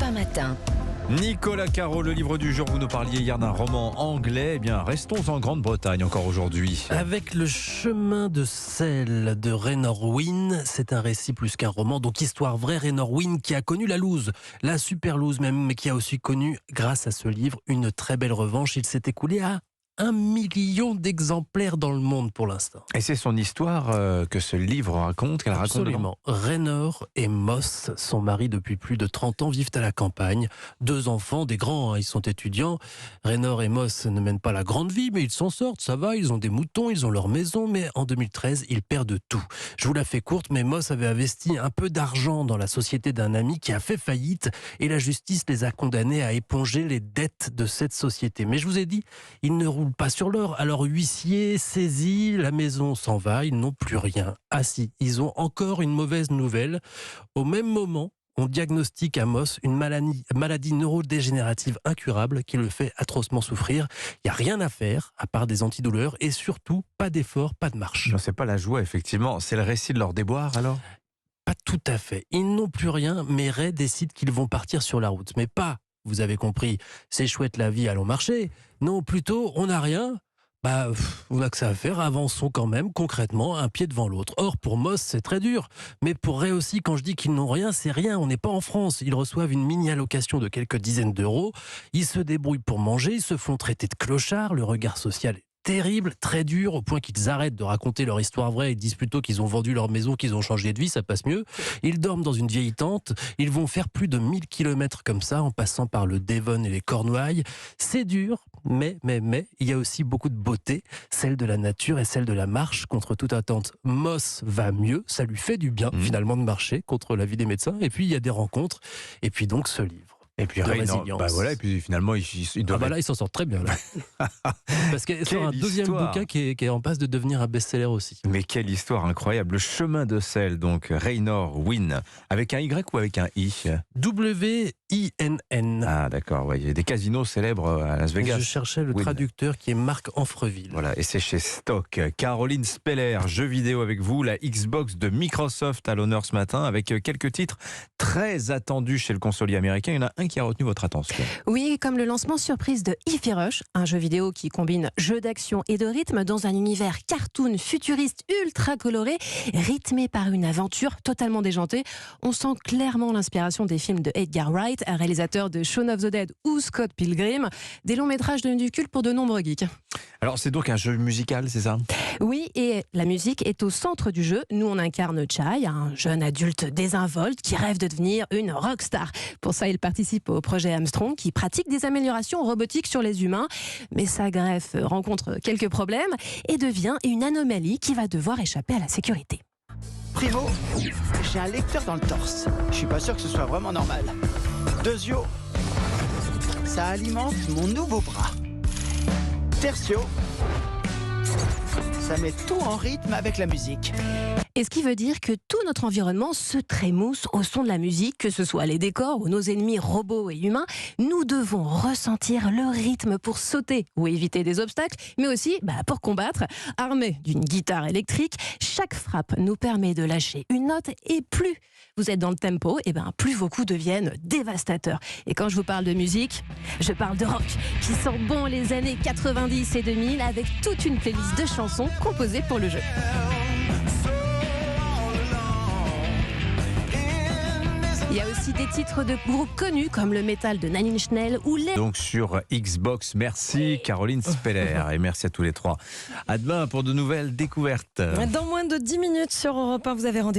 1 matin. Nicolas Caro, le livre du jour, vous nous parliez hier d'un roman anglais. Eh bien, restons en Grande-Bretagne encore aujourd'hui. Avec le chemin de sel de Raynor Winn, c'est un récit plus qu'un roman, donc histoire vraie. Raynor Winn qui a connu la loose, la super loose même, mais qui a aussi connu, grâce à ce livre, une très belle revanche. Il s'est écoulé à 1 million d'exemplaires dans le monde pour l'instant. Et c'est son histoire que ce livre raconte, qu'elle raconte. Absolument. Raynor et Moss, son mari depuis plus de 30 ans, vivent à la campagne. 2 enfants, des grands, ils sont étudiants. Raynor et Moss ne mènent pas la grande vie, mais ils s'en sortent, ça va, ils ont des moutons, ils ont leur maison, mais en 2013, ils perdent tout. Je vous la fais courte, mais Moss avait investi un peu d'argent dans la société d'un ami qui a fait faillite, et la justice les a condamnés à éponger les dettes de cette société. Mais je vous ai dit, ils ne roulent pas sur l'or. Alors huissier saisi, la maison s'en va, ils n'ont plus rien. Ah si, ils ont encore une mauvaise nouvelle. Au même moment, on diagnostique à Moss une maladie neurodégénérative incurable qui le fait atrocement souffrir. Il n'y a rien à faire, à part des antidouleurs, et surtout, pas d'effort, pas de marche. Non, c'est pas la joie, effectivement. C'est le récit de leur déboire, alors ? Pas tout à fait. Ils n'ont plus rien, mais Ray décide qu'ils vont partir sur la route. Mais pas, vous avez compris, c'est chouette la vie, allons marcher. Non, plutôt, on n'a rien. On n'a que ça à faire, avançons quand même, concrètement, un pied devant l'autre. Or, pour Moss, c'est très dur. Mais pour Ray aussi, quand je dis qu'ils n'ont rien, c'est rien. On n'est pas en France. Ils reçoivent une mini-allocation de quelques dizaines d'euros. Ils se débrouillent pour manger, ils se font traiter de clochards. Le regard social est terrible, très dur, au point qu'ils arrêtent de raconter leur histoire vraie et disent plutôt qu'ils ont vendu leur maison, qu'ils ont changé de vie, ça passe mieux. Ils dorment dans une vieille tente, ils vont faire plus de 1000 km comme ça, en passant par le Devon et les Cornouailles. C'est dur, mais, il y a aussi beaucoup de beauté, celle de la nature et celle de la marche contre toute attente. Moss va mieux, ça lui fait du bien finalement de marcher contre l'avis des médecins, et puis il y a des rencontres, et puis donc ce livre. Et puis Résilience. et puis finalement il doit. Là, il s'en sort très bien. Là. Parce qu'il y a un deuxième bouquin qui est en passe de devenir un best-seller aussi. Mais quelle histoire incroyable. Le chemin de sel, donc Raynor Winn. Avec un Y ou avec un I ? W-I-N-N. Ah d'accord, ouais. Il y a des casinos célèbres à Las Vegas. Je cherchais le traducteur qui est Marc Anfreville. Voilà, et c'est chez Stock. Caroline Speller, jeux vidéo avec vous, la Xbox de Microsoft à l'honneur ce matin, avec quelques titres très attendus chez le consolier américain. Il y en a un qui a retenu votre attention. Oui, comme le lancement surprise de Hi-Fi Rush, un jeu vidéo qui combine jeu d'action et de rythme dans un univers cartoon futuriste ultra coloré, rythmé par une aventure totalement déjantée. On sent clairement l'inspiration des films de Edgar Wright, un réalisateur de Shaun of the Dead ou Scott Pilgrim, des longs métrages devenus du culte pour de nombreux geeks. Alors c'est donc un jeu musical, c'est ça ? Oui, et la musique est au centre du jeu. Nous, on incarne Chai, un jeune adulte désinvolte qui rêve de devenir une rockstar. Pour ça, il participe au projet Armstrong qui pratique des améliorations robotiques sur les humains. Mais sa greffe rencontre quelques problèmes et devient une anomalie qui va devoir échapper à la sécurité. Primo, j'ai un lecteur dans le torse. Je suis pas sûr que ce soit vraiment normal. Deuxio, ça alimente mon nouveau bras. Tertio, ça met tout en rythme avec la musique. Et ce qui veut dire que tout notre environnement se trémousse au son de la musique, que ce soit les décors ou nos ennemis robots et humains. Nous devons ressentir le rythme pour sauter ou éviter des obstacles, mais aussi pour combattre. Armés d'une guitare électrique, chaque frappe nous permet de lâcher une note, et plus vous êtes dans le tempo, plus vos coups deviennent dévastateurs. Et quand je vous parle de musique, je parle de rock, qui sent bon les années 90 et 2000 avec toute une playlist de chansons composées pour le jeu. Il y a aussi des titres de groupes connus comme le métal de Nine Inch Nails ou les... Donc sur Xbox, merci Caroline Speller et merci à tous les trois. À demain pour de nouvelles découvertes. Dans moins de 10 minutes sur Europe 1, vous avez rendez-vous.